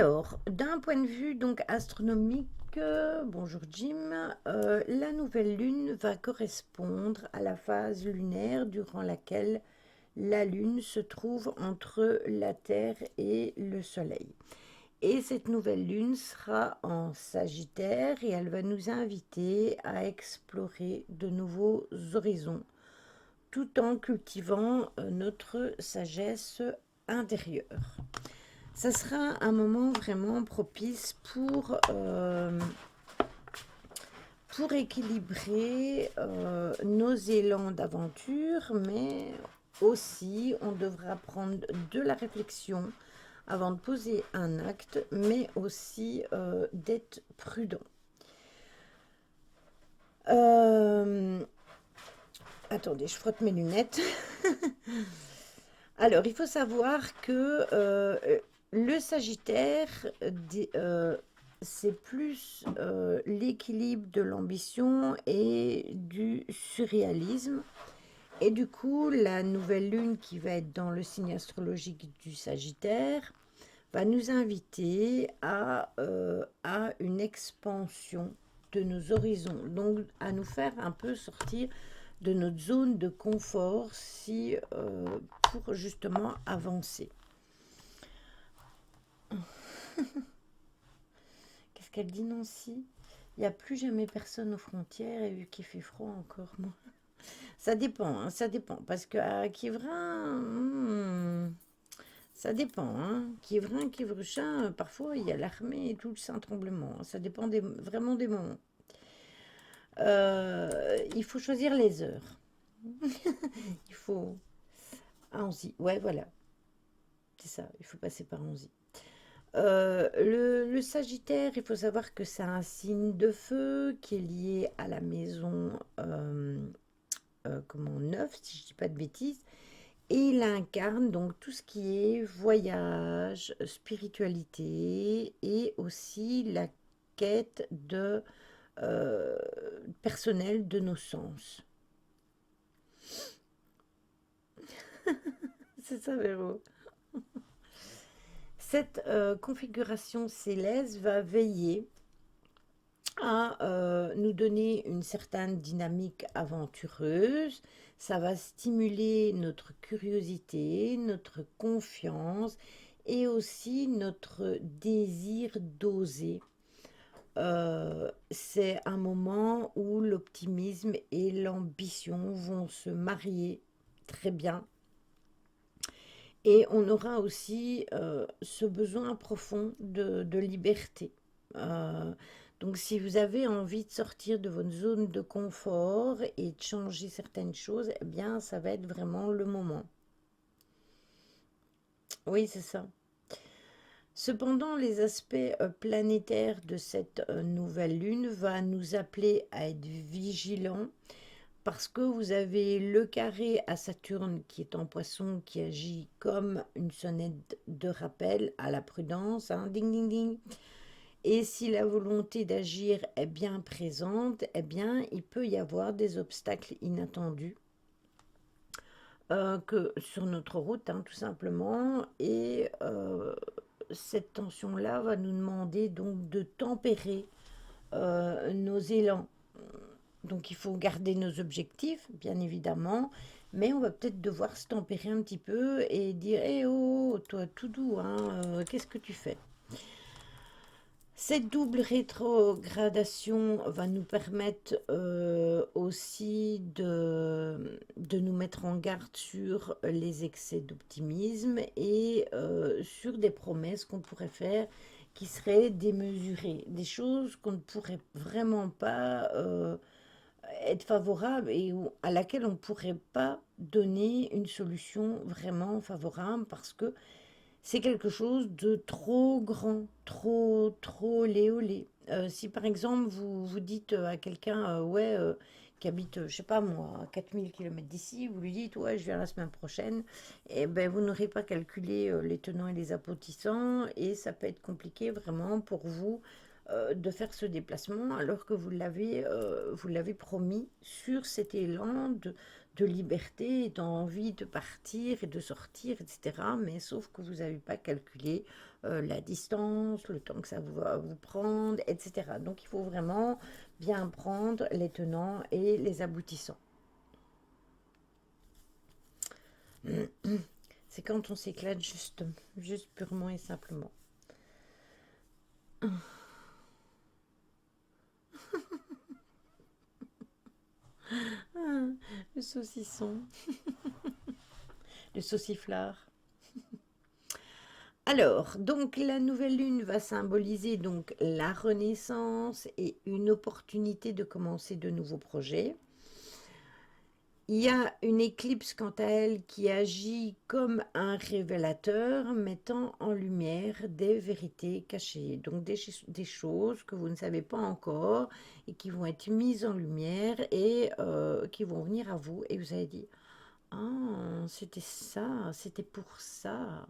Alors, d'un point de vue donc astronomique, bonjour Jim, la nouvelle lune va correspondre à la phase lunaire durant laquelle la lune se trouve entre la Terre et le Soleil. Et cette nouvelle lune sera en Sagittaire et elle va nous inviter à explorer de nouveaux horizons tout en cultivant notre sagesse intérieure. Ça sera un moment vraiment propice pour équilibrer nos élans d'aventure, mais aussi on devra prendre de la réflexion avant de poser un acte, mais aussi d'être prudent. Euh, Attendez, je frotte mes lunettes. Alors, il faut savoir que le Sagittaire, c'est plus l'équilibre de l'ambition et du surréalisme. Et du coup, la nouvelle lune qui va être dans le signe astrologique du Sagittaire va nous inviter à une expansion de nos horizons, donc à nous faire un peu sortir de notre zone de confort pour justement avancer. Qu'est-ce qu'elle dit Nancy? Il n'y a plus jamais personne aux frontières et vu qu'il fait froid encore moins. Ça dépend, hein, ça dépend. Parce qu'à Kivrin, ça dépend. Hein. Kivrin, parfois il y a l'armée et tout le Saint-Tremblement. Ça dépend vraiment des moments. Il faut choisir les heures. Il faut. Anzy, ouais, voilà. C'est ça, il faut passer par Anzy. Le Sagittaire, il faut savoir que c'est un signe de feu qui est lié à la maison comment 9, si je ne dis pas de bêtises. Et il incarne donc tout ce qui est voyage, spiritualité et aussi la quête de personnelle de nos sens. C'est ça, Véro. Cette configuration céleste va veiller à nous donner une certaine dynamique aventureuse. Ça va stimuler notre curiosité, notre confiance et aussi notre désir d'oser. C'est un moment où l'optimisme et l'ambition vont se marier très bien. Et on aura aussi ce besoin profond de liberté. Euh, donc si vous avez envie de sortir de votre zone de confort et de changer certaines choses, eh bien ça va être vraiment le moment. Oui, c'est ça. Cependant, les aspects planétaires de cette nouvelle lune va nous appeler à être vigilants parce que vous avez le carré à Saturne qui est en poisson, qui agit comme une sonnette de rappel à la prudence, hein, ding ding ding. Et si la volonté d'agir est bien présente, eh bien, il peut y avoir des obstacles inattendus que sur notre route, hein, tout simplement. Et cette tension-là va nous demander donc de tempérer nos élans. Donc il faut garder nos objectifs, bien évidemment, mais on va peut-être devoir se tempérer un petit peu et dire, eh oh, toi tout doux, hein, qu'est-ce que tu fais? Cette double rétrogradation va nous permettre aussi de nous mettre en garde sur les excès d'optimisme et sur des promesses qu'on pourrait faire qui seraient démesurées, des choses qu'on ne pourrait vraiment pas être favorable et à laquelle on ne pourrait pas donner une solution vraiment favorable parce que c'est quelque chose de trop grand, trop léolé. Si par exemple vous vous dites à quelqu'un ouais, qui habite, je sais pas moi, à 4000 km d'ici, vous lui dites ouais, je viens la semaine prochaine, et ben vous n'aurez pas calculé les tenants et les aboutissants et ça peut être compliqué vraiment pour vous de faire ce déplacement alors que vous l'avez promis sur cet élan de liberté, d'envie de partir et de sortir, etc. Mais sauf que vous n'avez pas calculé la distance, le temps que ça va vous prendre, etc. Donc il faut vraiment bien prendre les tenants et les aboutissants. C'est quand on s'éclate juste purement et simplement. Ah, le saucisson, le sauciflard. Alors, donc la nouvelle lune va symboliser donc la renaissance et une opportunité de commencer de nouveaux projets. Il y a une éclipse quant à elle qui agit comme un révélateur mettant en lumière des vérités cachées, donc des choses que vous ne savez pas encore et qui vont être mises en lumière et qui vont venir à vous et vous allez dire, ah, c'était ça, c'était pour ça.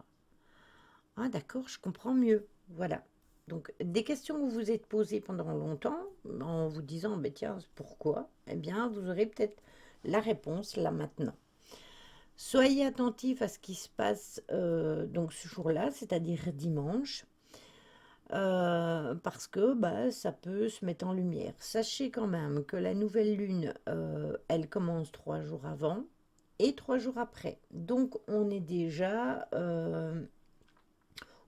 Ah d'accord, je comprends mieux. Voilà. Donc des questions que vous vous êtes posées pendant longtemps, en vous disant, ben tiens, pourquoi? Eh bien, vous aurez peut-être la réponse là maintenant. Soyez attentifs à ce qui se passe donc ce jour-là, c'est-à-dire dimanche, parce que bah, ça peut se mettre en lumière. Sachez quand même que la nouvelle lune, elle commence 3 jours avant et 3 jours après. Donc on est déjà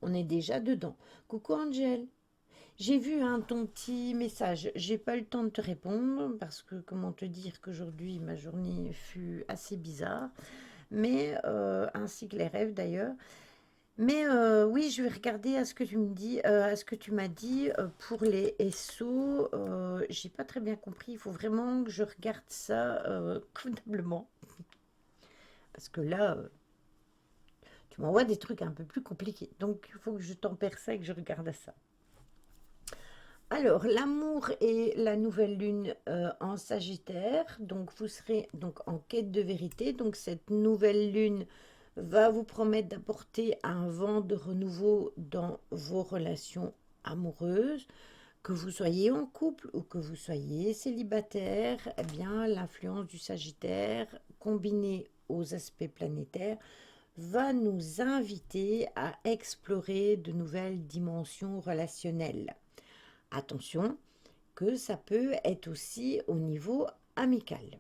dedans. Coucou Angel, j'ai vu ton petit message. J'ai pas eu le temps de te répondre parce que comment te dire qu'aujourd'hui ma journée fut assez bizarre, mais ainsi que les rêves d'ailleurs. Mais oui, je vais regarder à ce que tu me dis, à ce que tu m'as dit pour les SO. J'ai pas très bien compris. Il faut vraiment que je regarde ça convenablement parce que là, tu m'envoies des trucs un peu plus compliqués. Donc il faut que je tempère ça et que je regarde ça. Alors, l'amour et la nouvelle lune en Sagittaire, donc vous serez donc en quête de vérité. Donc cette nouvelle lune va vous promettre d'apporter un vent de renouveau dans vos relations amoureuses, que vous soyez en couple ou que vous soyez célibataire. Eh bien, l'influence du Sagittaire combinée aux aspects planétaires va nous inviter à explorer de nouvelles dimensions relationnelles. Attention, que ça peut être aussi au niveau amical.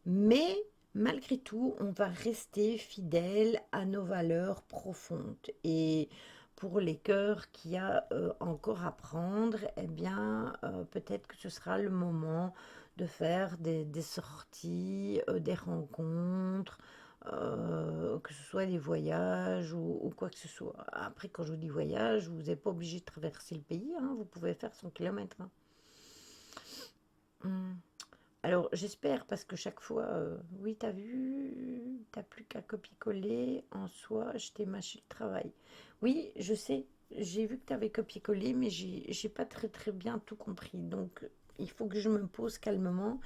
Mais malgré tout, on va rester fidèle à nos valeurs profondes. Et pour les cœurs qu'il y a encore à prendre, eh bien, peut-être que ce sera le moment de faire des sorties, des rencontres, que ce soit des voyages ou quoi que ce soit. Après, quand je vous dis voyage, vous n'êtes pas obligé de traverser le pays, hein, vous pouvez faire 100 km. Hein. Hmm. Alors, j'espère, parce que chaque fois, oui, t'as vu, t'as plus qu'à copier-coller. En soi, je t'ai mâché le travail. Oui, je sais, j'ai vu que t'avais copié-collé, mais j'ai pas très très bien tout compris. Donc, il faut que je me pose calmement.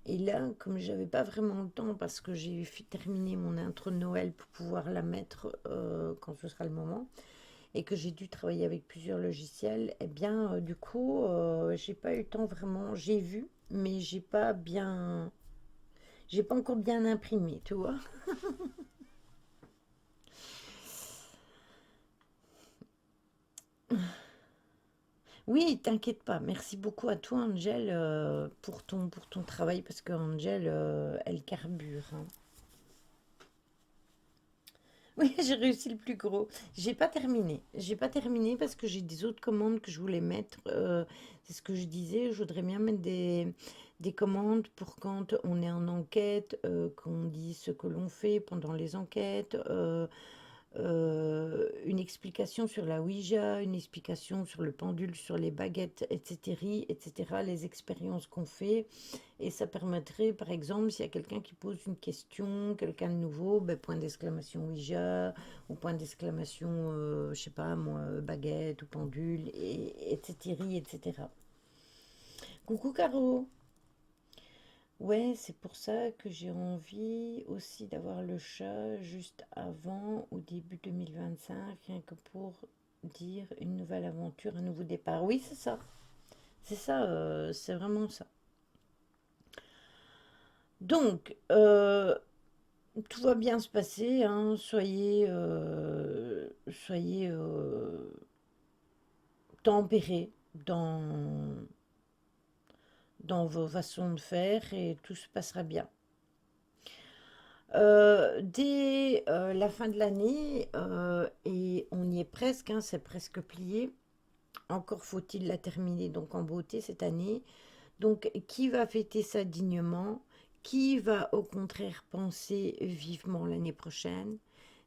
Et là, comme j'avais pas vraiment le temps, parce que j'ai terminé mon intro de Noël pour pouvoir la mettre quand ce sera le moment, et que j'ai dû travailler avec plusieurs logiciels, eh bien, du coup, j'ai pas eu le temps vraiment. J'ai vu, mais j'ai pas encore bien imprimé, tu vois. Oui, t'inquiète pas. Merci beaucoup à toi, Angel, pour ton travail, parce que Angel, elle carbure. Hein. Oui, j'ai réussi le plus gros. J'ai pas terminé. J'ai pas terminé parce que j'ai des autres commandes que je voulais mettre. C'est ce que je disais. Je voudrais bien mettre des commandes pour quand on est en enquête, qu'on dit ce que l'on fait pendant les enquêtes. Une explication sur la Ouija, une explication sur le pendule, sur les baguettes, etc., les expériences qu'on fait. Et ça permettrait, par exemple, s'il y a quelqu'un qui pose une question, quelqu'un de nouveau, ben, point d'exclamation Ouija, ou point d'exclamation, je sais pas moi, baguette ou pendule, etc. Coucou Caro. Ouais, c'est pour ça que j'ai envie aussi d'avoir le chat juste avant, au début 2025, rien que pour dire une nouvelle aventure, un nouveau départ. Oui, c'est ça. C'est ça, c'est vraiment ça. Donc, Tout va bien se passer, hein, soyez tempérés dans vos façons de faire et tout se passera bien. Dès la fin de l'année, et on y est presque, hein, c'est presque plié, encore faut-il la terminer donc en beauté cette année. Donc, qui va fêter ça dignement? Qui va au contraire penser vivement l'année prochaine?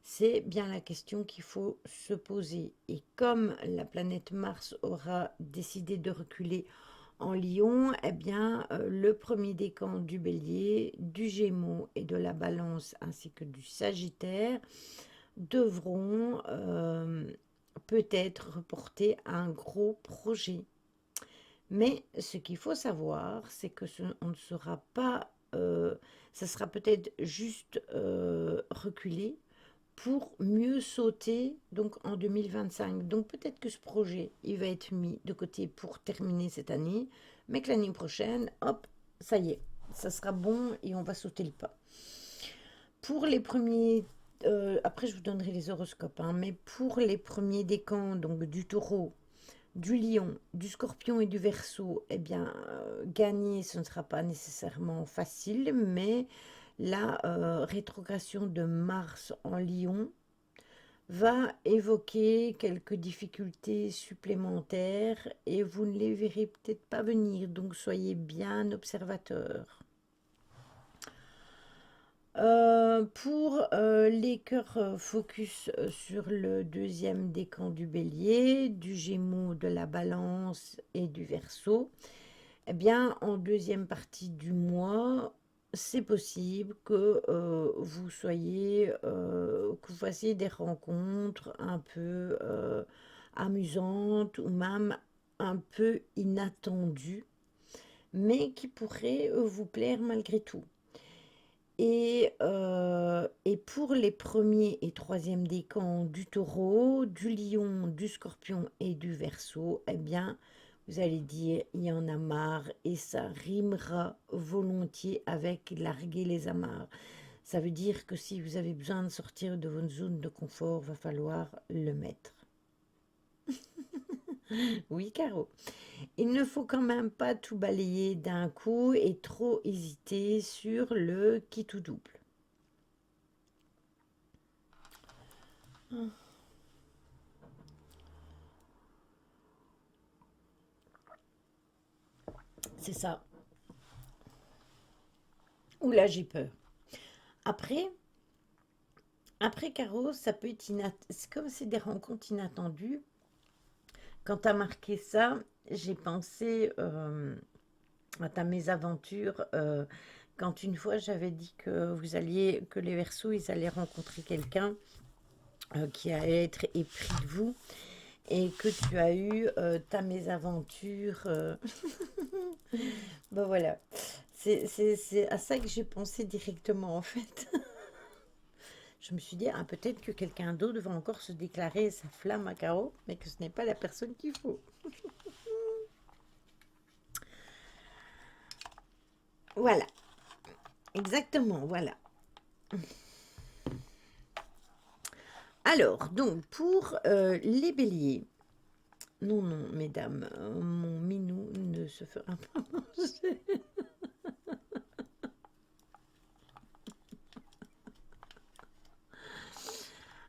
C'est bien la question qu'il faut se poser. Et comme la planète Mars aura décidé de reculer en Lion, eh bien, le premier décan du Bélier, du Gémeaux et de la Balance ainsi que du Sagittaire devront peut-être reporter un gros projet. Mais ce qu'il faut savoir, c'est que on ne sera pas, ça sera peut-être juste reculé pour mieux sauter donc en 2025. Donc peut-être que ce projet, il va être mis de côté pour terminer cette année, mais que l'année prochaine, hop, ça y est, ça sera bon et on va sauter le pas. Pour les premiers, après je vous donnerai les horoscopes, hein, mais pour les premiers décans donc du taureau, du lion, du scorpion et du verseau, eh bien, gagner, ce ne sera pas nécessairement facile, mais la rétrogradation de Mars en lion va évoquer quelques difficultés supplémentaires et vous ne les verrez peut-être pas venir, donc soyez bien observateur. Pour les cœurs focus sur le deuxième décan du bélier, du gémeaux, de la balance et du verseau, eh bien, en deuxième partie du mois, c'est possible que vous soyez, que vous fassiez des rencontres un peu amusantes ou même un peu inattendues, mais qui pourraient vous plaire malgré tout. Et pour les premiers et troisième décans du taureau, du lion, du scorpion et du verseau, eh bien, vous allez dire, il y en a marre et ça rimera volontiers avec larguer les amarres. Ça veut dire que si vous avez besoin de sortir de votre zone de confort, va falloir le mettre. Oui, Caro. Il ne faut quand même pas tout balayer d'un coup et trop hésiter sur le qui tout double. C'est ça. Oula, j'ai peur. Après, après Caro, ça peut être c'est comme c'est des rencontres inattendues. Quand tu as marqué ça, j'ai pensé à ta mésaventure. Quand une fois j'avais dit que vous alliez, que les Verseaux, ils allaient rencontrer quelqu'un qui allait être épris de vous et que tu as eu ta mésaventure. Ben voilà, c'est à ça que j'ai pensé directement en fait. Je me suis dit, ah, peut-être que quelqu'un d'autre va encore se déclarer sa flamme à Caro, mais que ce n'est pas la personne qu'il faut. Voilà, exactement, voilà. Alors, donc, pour les béliers, non, non, mesdames, mon minou ne se fera pas manger.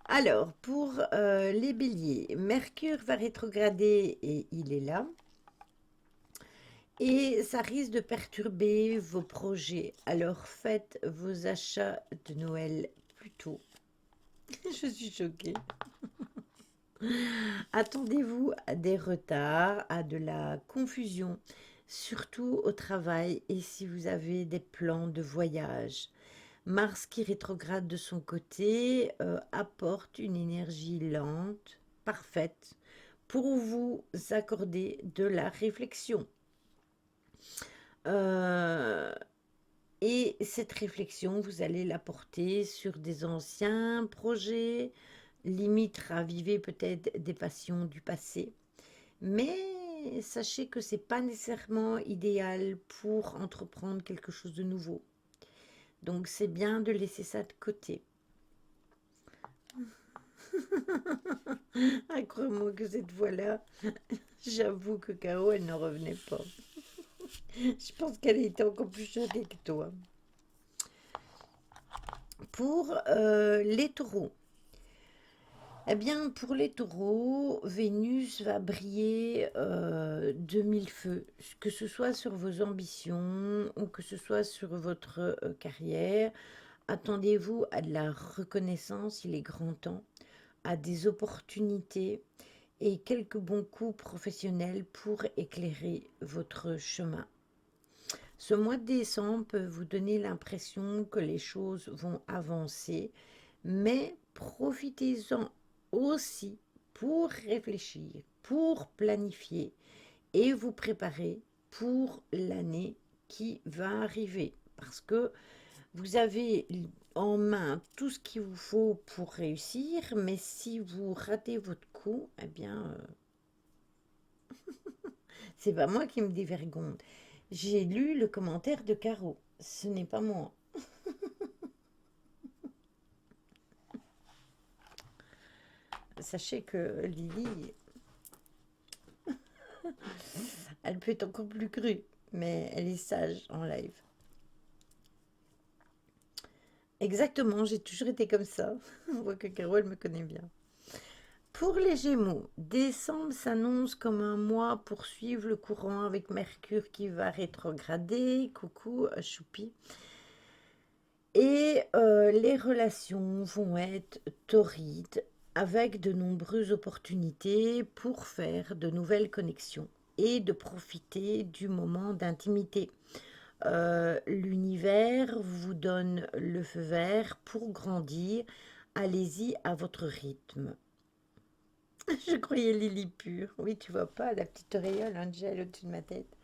Alors, pour les béliers, Mercure va rétrograder et il est là. Et ça risque de perturber vos projets. Alors faites vos achats de Noël plus tôt. Je suis choquée. Attendez-vous à des retards, à de la confusion, surtout au travail et si vous avez des plans de voyage. Mars qui rétrograde de son côté apporte une énergie lente, parfaite, pour vous accorder de la réflexion. Euh, et cette réflexion, vous allez la porter sur des anciens projets, limite raviver peut-être des passions du passé. Mais sachez que c'est pas nécessairement idéal pour entreprendre quelque chose de nouveau. Donc c'est bien de laisser ça de côté. Ah, crois-moi que cette fois-là, j'avoue que Caro, elle n'en revenait pas. Je pense qu'elle était encore plus choquée que toi. Pour les taureaux. Eh bien, pour les taureaux, Vénus va briller de mille feux, que ce soit sur vos ambitions ou que ce soit sur votre carrière. Attendez-vous à de la reconnaissance, il est grand temps, à des opportunités et quelques bons coups professionnels pour éclairer votre chemin. Ce mois de décembre peut vous donner l'impression que les choses vont avancer, mais profitez-en aussi pour réfléchir, pour planifier et vous préparer pour l'année qui va arriver. Parce que vous avez en main tout ce qu'il vous faut pour réussir, mais si vous ratez votre coup, eh bien, c'est pas moi qui me dévergonde. J'ai lu le commentaire de Caro. Ce n'est pas moi. Sachez que Lily, elle peut être encore plus crue, mais elle est sage en live. Exactement, j'ai toujours été comme ça. On voit que Caro, elle me connaît bien. Pour les Gémeaux, décembre s'annonce comme un mois pour suivre le courant avec Mercure qui va rétrograder. Coucou, choupi. Et les relations vont être torrides avec de nombreuses opportunités pour faire de nouvelles connexions et de profiter du moment d'intimité. L'univers vous donne le feu vert pour grandir. Allez-y à votre rythme. Je croyais Lily pure. Oui, tu vois pas la petite auréole Angel au-dessus de ma tête.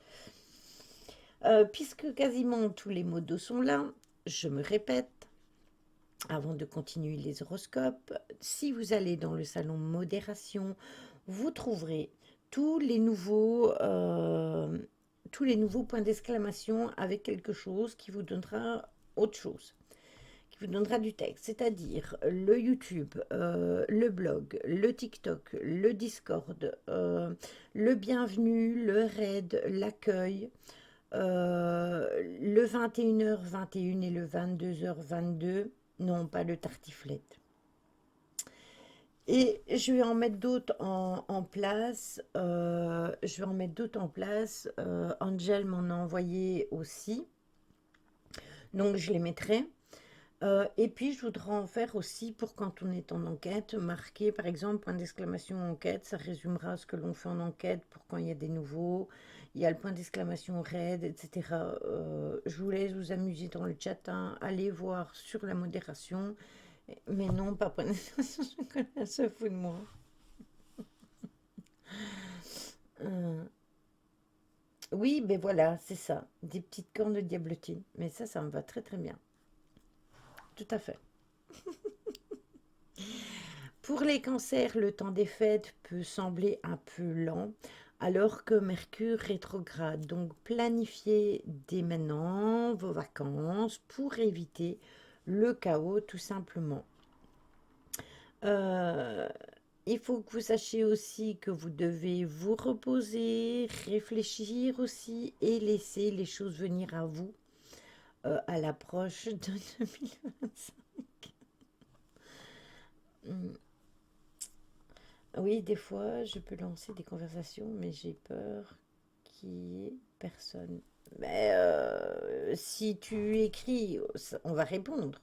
Puisque quasiment tous les modos sont là, je me répète, avant de continuer les horoscopes, si vous allez dans le salon modération, vous trouverez tous les nouveaux, euh, tous les nouveaux points d'exclamation avec quelque chose qui vous donnera autre chose, qui vous donnera du texte, c'est-à-dire le YouTube, le blog, le TikTok, le Discord, le bienvenu, le raid, l'accueil, le 21h21 et le 22h22. Non, pas le tartiflette. Et je vais en mettre d'autres en place. Je vais en mettre d'autres en place. Angel m'en a envoyé aussi. Donc je les mettrai. Et puis je voudrais en faire aussi pour quand on est en enquête, marquer par exemple point d'exclamation enquête, ça résumera ce que l'on fait en enquête pour quand il y a des nouveaux. Il y a le point d'exclamation raid, etc. Je vous laisse vous amuser dans le chat, hein. Allez voir sur la modération. Mais non, pas point d'exclamation, elle se fout de moi. Euh, oui, ben voilà, c'est ça. Des petites cornes de diablotine. Mais ça me va très très bien. Tout à fait. Pour les cancers, le temps des fêtes peut sembler un peu lent, alors que Mercure rétrograde. Donc planifiez dès maintenant vos vacances pour éviter le chaos tout simplement. Euh, il faut que vous sachiez aussi que vous devez vous reposer, réfléchir aussi et laisser les choses venir à vous à l'approche de 2025. Hmm. Oui, des fois, je peux lancer des conversations, mais j'ai peur qu'il y ait personne. Mais si tu écris, on va répondre.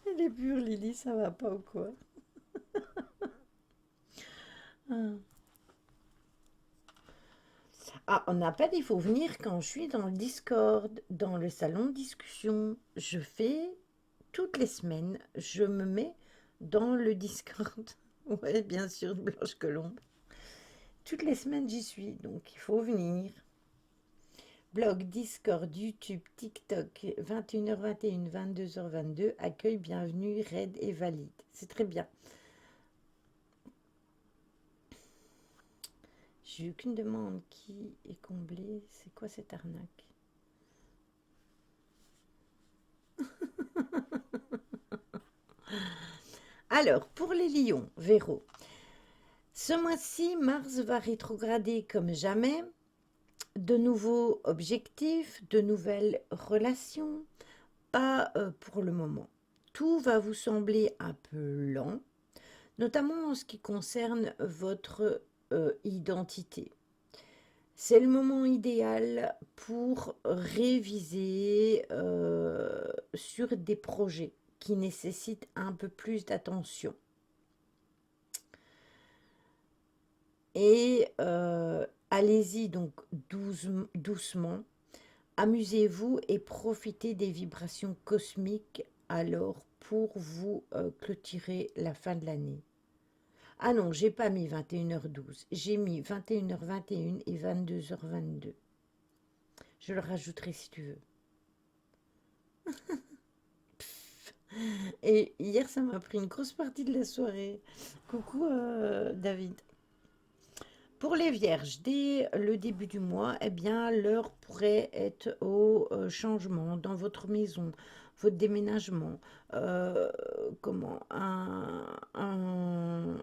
Elle est pure, Lily, ça va pas ou quoi? Ah, ah, on n'a pas dit, il faut venir quand je suis dans le Discord, dans le salon de discussion. Je fais toutes les semaines, je me mets dans le Discord. Ouais, bien sûr, Blanche Colombe. Toutes les semaines, j'y suis, donc il faut venir. Blog, Discord, YouTube, TikTok, 21h21, 22h22, accueil, bienvenue, raid et valide. C'est très bien. J'ai eu qu'une demande qui est comblée. C'est quoi cette arnaque? Alors, pour les lions, Véro, ce mois-ci, Mars va rétrograder comme jamais. De nouveaux objectifs, de nouvelles relations, pas pour le moment. Tout va vous sembler un peu lent, notamment en ce qui concerne votre identité. C'est le moment idéal pour réviser sur des projets qui nécessitent un peu plus d'attention. Et allez-y donc doucement, amusez-vous et profitez des vibrations cosmiques alors pour vous clôturer la fin de l'année. Ah non, j'ai pas mis 21h12, j'ai mis 21h21 et 22h22. Je le rajouterai si tu veux. Et hier, ça m'a pris une grosse partie de la soirée. Coucou David. Pour les vierges, dès le début du mois, eh bien, l'heure pourrait être au changement dans votre maison, votre déménagement, euh,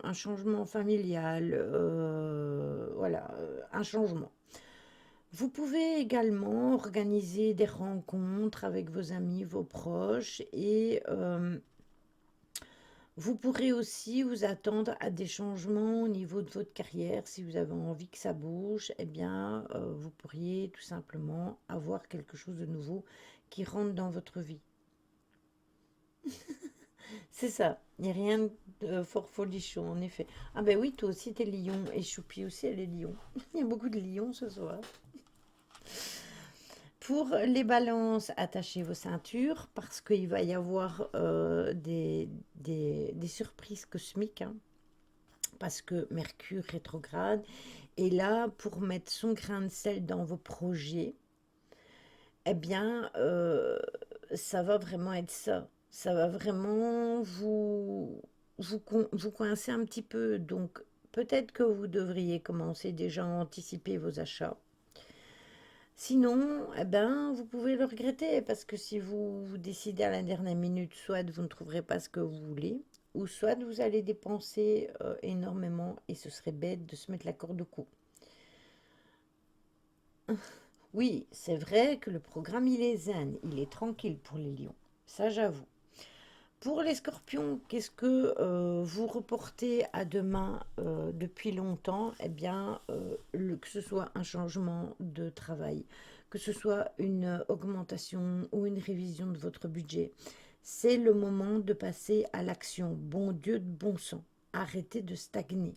un changement familial, voilà, un changement. Vous pouvez également organiser des rencontres avec vos amis, vos proches et vous pourrez aussi vous attendre à des changements au niveau de votre carrière. Si vous avez envie que ça bouge, eh bien, vous pourriez tout simplement avoir quelque chose de nouveau qui rentre dans votre vie. C'est ça. Il n'y a rien de fort folichon, en effet. Ah ben oui, toi aussi, t'es lion. Et Choupi aussi, elle est lion. Il y a beaucoup de lions ce soir. Pour les balances, attachez vos ceintures parce qu'il va y avoir des surprises cosmiques, hein, parce que Mercure rétrograde est là pour mettre son grain de sel dans vos projets. Eh bien, ça va vraiment être ça. Ça va vraiment vous coincer un petit peu. Donc, peut-être que vous devriez commencer déjà à anticiper vos achats. Sinon, eh ben, vous pouvez le regretter parce que si vous décidez à la dernière minute, soit vous ne trouverez pas ce que vous voulez, ou soit vous allez dépenser énormément et ce serait bête de se mettre la corde au cou. Oui, c'est vrai que le programme il est zen, il est tranquille pour les lions, ça j'avoue. Pour les scorpions, qu'est-ce que vous reportez à demain depuis longtemps? Eh bien, que ce soit un changement de travail, que ce soit une augmentation ou une révision de votre budget, c'est le moment de passer à l'action. Bon Dieu de bon sang, arrêtez de stagner.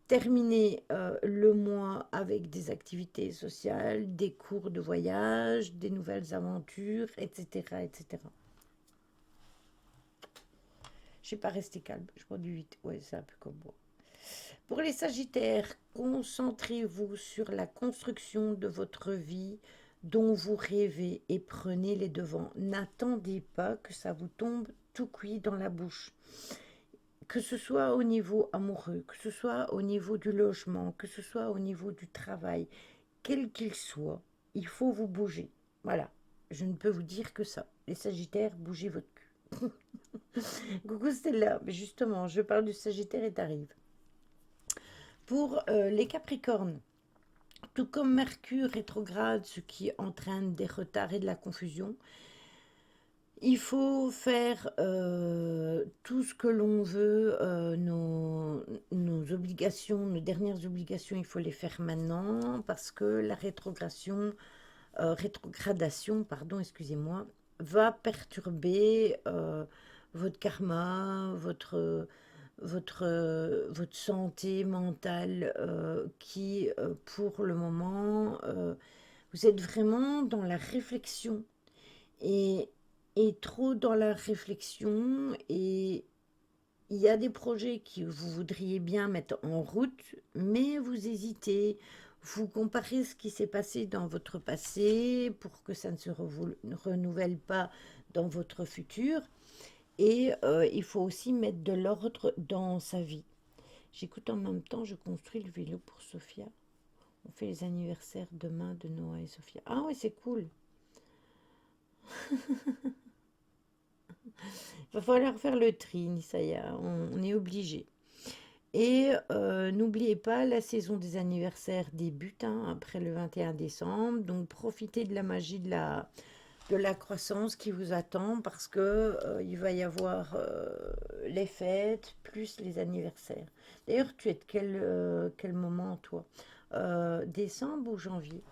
Terminez le mois avec des activités sociales, des cours de voyage, des nouvelles aventures, etc., etc. Je suis pas restée calme, je prends du 8. Ouais, c'est un peu comme moi. Pour les Sagittaires, concentrez-vous sur la construction de votre vie dont vous rêvez et prenez les devants. N'attendez pas que ça vous tombe tout cuit dans la bouche. Que ce soit au niveau amoureux, que ce soit au niveau du logement, que ce soit au niveau du travail, quel qu'il soit, il faut vous bouger. Voilà, je ne peux vous dire que ça. Les Sagittaires, bougez votre cul. Coucou Stella, mais justement, je parle du Sagittaire et t'arrives. Pour les Capricornes, tout comme Mercure rétrograde, ce qui entraîne des retards et de la confusion, il faut faire tout ce que l'on veut, nos obligations, nos dernières obligations, il faut les faire maintenant parce que la rétrogradation, pardon, excusez-moi, va perturber votre karma, votre santé mentale qui, pour le moment, vous êtes vraiment dans la réflexion et, et trop dans la réflexion et il y a des projets que vous voudriez bien mettre en route, mais vous hésitez. Vous comparez ce qui s'est passé dans votre passé pour que ça ne se renouvelle pas dans votre futur. Et il faut aussi mettre de l'ordre dans sa vie. J'écoute en même temps, je construis le vélo pour Sophia. On fait les anniversaires demain de Noah et Sophia. Ah ouais, c'est cool. Il va falloir faire le tri, Nisaya. On est obligé. Et n'oubliez pas, la saison des anniversaires débute hein, après le 21 décembre. Donc profitez de la magie de la croissance qui vous attend parce que il va y avoir les fêtes plus les anniversaires. D'ailleurs, tu es de quel moment, toi? Décembre ou janvier?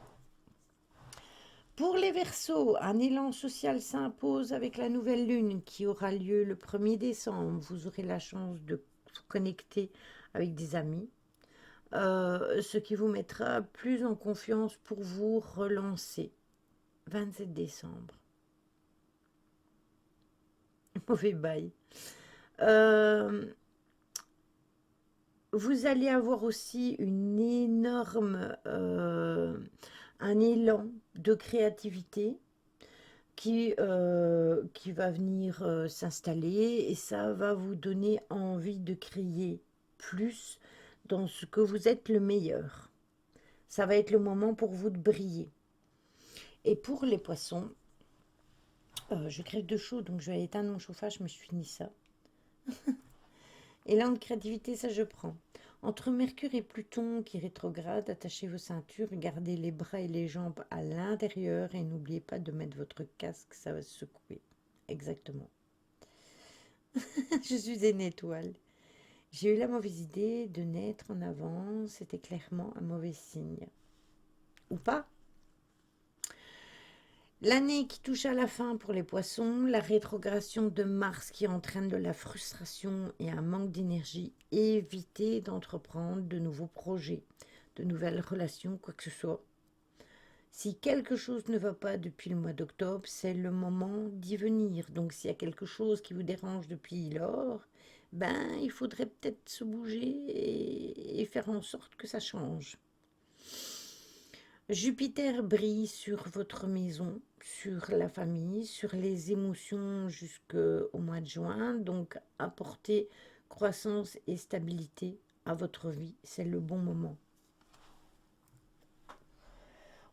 Pour les Verseaux, un élan social s'impose avec la nouvelle lune qui aura lieu le 1er décembre. Vous aurez la chance de vous connecter avec des amis, ce qui vous mettra plus en confiance pour vous relancer. 27 décembre. Mauvais bail. Euh, Vous allez avoir aussi un élan de créativité qui va venir s'installer et ça va vous donner envie de crier plus dans ce que vous êtes le meilleur. Ça va être le moment pour vous de briller. Et pour les poissons, je crève de chaud, donc je vais éteindre mon chauffage, je me suis fini ça. Élan de créativité, ça je prends. Entre Mercure et Pluton qui rétrograde, attachez vos ceintures, gardez les bras et les jambes à l'intérieur et n'oubliez pas de mettre votre casque, ça va se secouer. Exactement. Je suis une étoile. J'ai eu la mauvaise idée de naître en avance, c'était clairement un mauvais signe. Ou pas? L'année qui touche à la fin pour les poissons, la rétrogradation de Mars qui entraîne de la frustration et un manque d'énergie, évitez d'entreprendre de nouveaux projets, de nouvelles relations, quoi que ce soit. Si quelque chose ne va pas depuis le mois d'octobre, c'est le moment d'y venir. Donc s'il y a quelque chose qui vous dérange depuis lors, ben il faudrait peut-être se bouger et faire en sorte que ça change. Jupiter brille sur votre maison, sur la famille, sur les émotions jusqu'au mois de juin. Donc, apportez croissance et stabilité à votre vie. C'est le bon moment.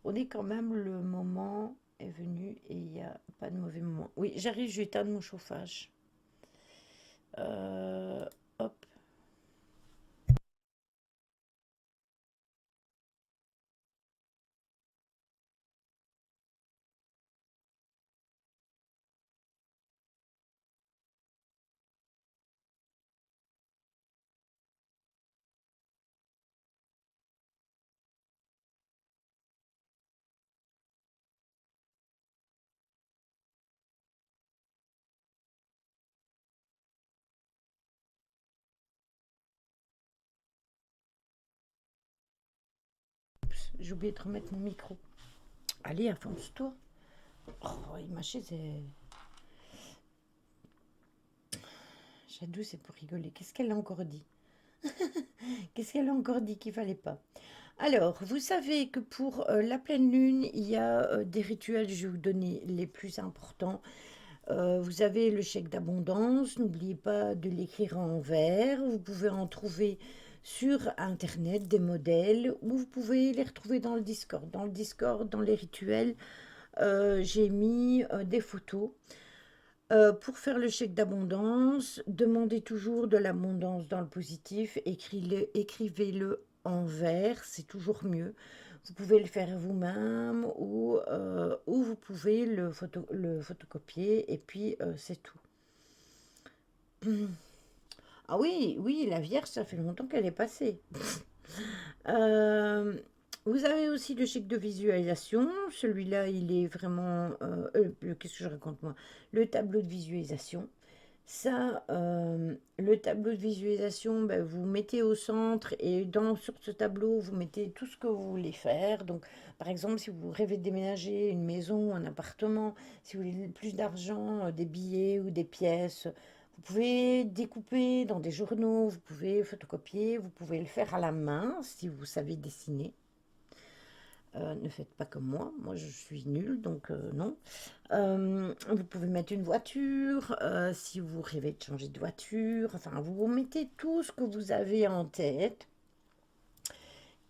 On est quand même, le moment est venu et il n'y a pas de mauvais moment. Oui, j'arrive, je vais éteindre mon chauffage. Hop. J'ai oublié de remettre mon micro. Allez, avance-toi. Oh, ma chaise est... Jadou, c'est pour rigoler. Qu'est-ce qu'elle a encore dit? Qu'est-ce qu'elle a encore dit qu'il fallait pas? Alors, vous savez que pour la pleine lune, il y a des rituels, je vais vous donner les plus importants. Vous avez le chèque d'abondance, n'oubliez pas de l'écrire en vers. Vous pouvez en trouver sur Internet des modèles ou vous pouvez les retrouver dans le Discord. Dans le Discord, dans les rituels, j'ai mis des photos. Pour faire le chèque d'abondance, demandez toujours de l'abondance dans le positif, écrivez-le en vers, c'est toujours mieux. Vous pouvez le faire vous-même ou vous pouvez le photocopier et puis c'est tout. Ah oui, oui, la Vierge, ça fait longtemps qu'elle est passée. Euh, Vous avez aussi le chèque de visualisation. Celui-là, il est vraiment... qu'est-ce que je raconte moi? Le tableau de visualisation. Ça, le tableau de visualisation, ben, vous mettez au centre et sur ce tableau, vous mettez tout ce que vous voulez faire. Donc, par exemple, si vous rêvez de déménager une maison, un appartement, si vous voulez plus d'argent, des billets ou des pièces, vous pouvez découper dans des journaux, vous pouvez photocopier, vous pouvez le faire à la main si vous savez dessiner. Ne faites pas comme moi je suis nulle, donc non. Vous pouvez mettre une voiture, si vous rêvez de changer de voiture, enfin vous mettez tout ce que vous avez en tête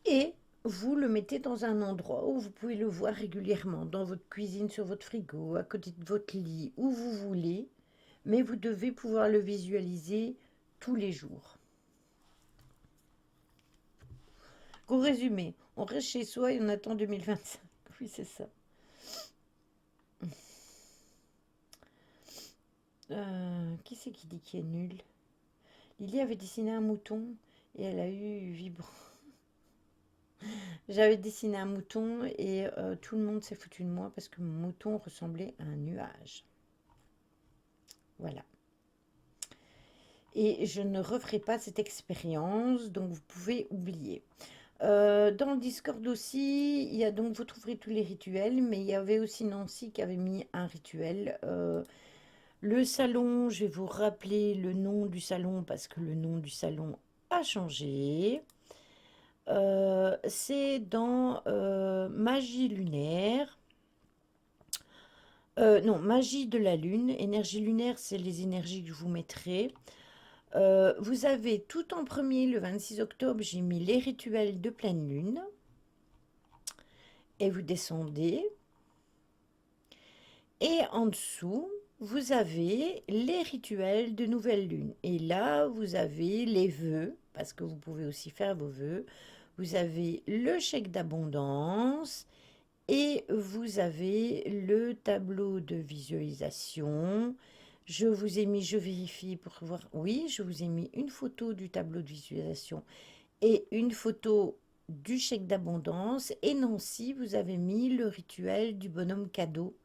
et vous le mettez dans un endroit où vous pouvez le voir régulièrement, dans votre cuisine, sur votre frigo, à côté de votre lit, où vous voulez, mais vous devez pouvoir le visualiser tous les jours. Pour résumer, on reste chez soi et on attend 2025. Oui, c'est ça. Qui c'est qui dit qu'il est nul? Lily avait dessiné un mouton et elle a eu vibrant. J'avais dessiné un mouton et tout le monde s'est foutu de moi parce que mon mouton ressemblait à un nuage. Voilà. Et je ne referai pas cette expérience, donc vous pouvez oublier. Dans le Discord aussi, il y a donc, vous trouverez tous les rituels, mais il y avait aussi Nancy qui avait mis un rituel. Le salon, je vais vous rappeler le nom du salon parce que le nom du salon a changé. C'est dans Magie lunaire. Non, Magie de la lune. Énergie lunaire, c'est les énergies que je vous mettrai. Vous avez tout en premier, le 26 octobre, j'ai mis les rituels de pleine lune. Et vous descendez. Et en dessous, vous avez les rituels de nouvelle lune. Et là, vous avez les vœux, parce que vous pouvez aussi faire vos vœux. Vous avez le chèque d'abondance et vous avez le tableau de visualisation. Je vous ai mis, je vérifie pour voir. Oui, je vous ai mis une photo du tableau de visualisation et une photo du chèque d'abondance. Et Nancy, vous avez mis le rituel du bonhomme cadeau.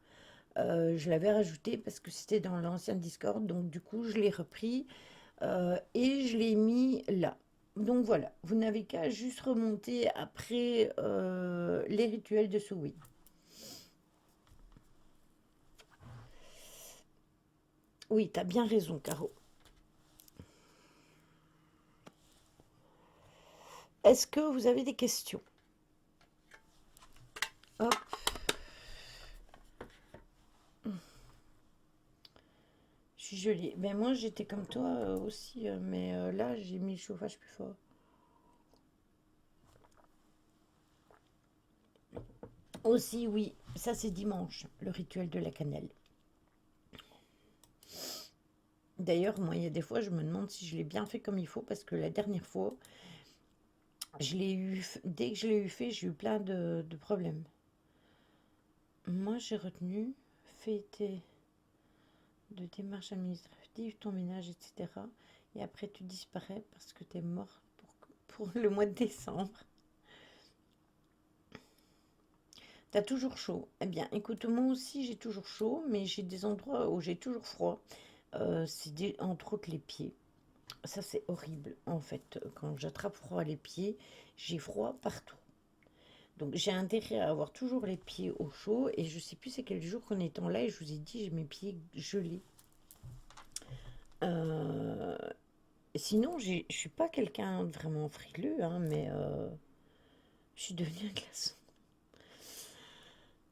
Je l'avais rajouté parce que c'était dans l'ancien Discord, donc du coup je l'ai repris et je l'ai mis là. Donc voilà, vous n'avez qu'à juste remonter après les rituels de Soui. Oui, t'as bien raison, Caro. Est-ce que vous avez des questions? Hop. Je suis jolie. Ben moi j'étais comme toi aussi, mais là j'ai mis le chauffage plus fort. Aussi, oui, ça c'est dimanche, le rituel de la cannelle. D'ailleurs, moi, il y a des fois, je me demande si je l'ai bien fait comme il faut, parce que la dernière fois, je l'ai eu, dès que je l'ai eu fait, j'ai eu plein de problèmes. Moi, j'ai retenu, fêter de démarches administratives, ton ménage, etc. Et après, tu disparais parce que tu es mort pour le mois de décembre. T'as toujours chaud. Eh bien, écoute, moi aussi, j'ai toujours chaud, mais j'ai des endroits où j'ai toujours froid. Entre autres les pieds. Ça, c'est horrible, en fait. Quand j'attrape froid les pieds, j'ai froid partout. Donc, j'ai intérêt à avoir toujours les pieds au chaud. Et je sais plus c'est quel jour qu'on est en live, je vous ai dit, j'ai mes pieds gelés. Euh, Sinon, je suis pas quelqu'un de vraiment frileux, hein, mais je suis devenue un glaçon.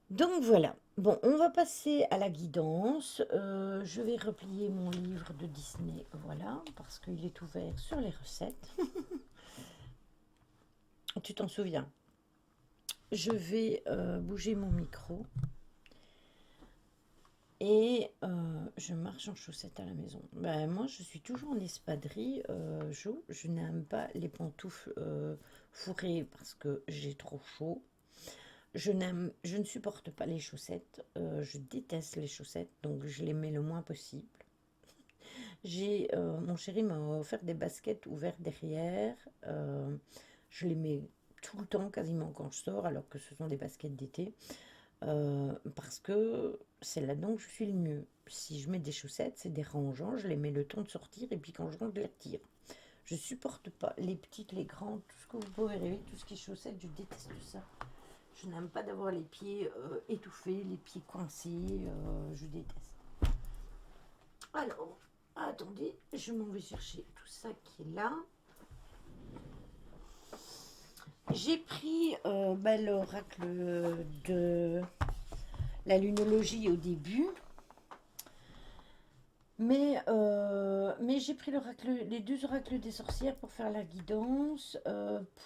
Donc voilà. Bon, on va passer à la guidance. Je vais replier mon livre de Disney, voilà, parce qu'il est ouvert sur les recettes. Tu t'en souviens? Je vais bouger mon micro et je marche en chaussettes à la maison. Ben, moi, je suis toujours en espadrille, Jo. Je n'aime pas les pantoufles fourrées parce que j'ai trop chaud. Je ne supporte pas les chaussettes. Je déteste les chaussettes, donc je les mets le moins possible. Mon chéri m'a offert des baskets ouvertes derrière. Je les mets tout le temps, quasiment quand je sors, alors que ce sont des baskets d'été. Parce que c'est là-dedans que je suis le mieux. Si je mets des chaussettes, c'est dérangeant, je les mets le temps de sortir et puis quand je rentre, je les retire. Je supporte pas les petites, les grandes, tout ce que vous pouvez rêver, tout ce qui est chaussettes, je déteste ça. Je n'aime pas d'avoir les pieds étouffés, les pieds coincés, je déteste. Alors, attendez, je m'en vais chercher tout ça qui est là. J'ai pris l'oracle de la lunologie au début, mais j'ai pris les deux oracles des sorcières pour faire la guidance.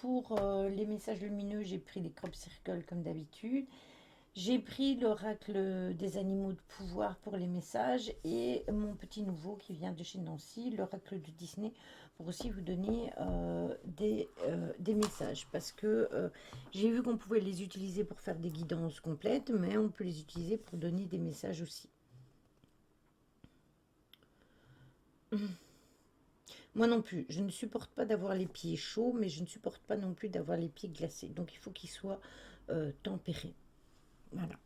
Pour les messages lumineux, j'ai pris les crop circles comme d'habitude. J'ai pris l'oracle des animaux de pouvoir pour les messages et mon petit nouveau qui vient de chez Nancy, l'oracle de Disney, pour aussi vous donner des messages. Parce que j'ai vu qu'on pouvait les utiliser pour faire des guidances complètes, mais on peut les utiliser pour donner des messages aussi. Moi non plus, je ne supporte pas d'avoir les pieds chauds, mais je ne supporte pas non plus d'avoir les pieds glacés. Donc il faut qu'ils soient tempérés. Voilà.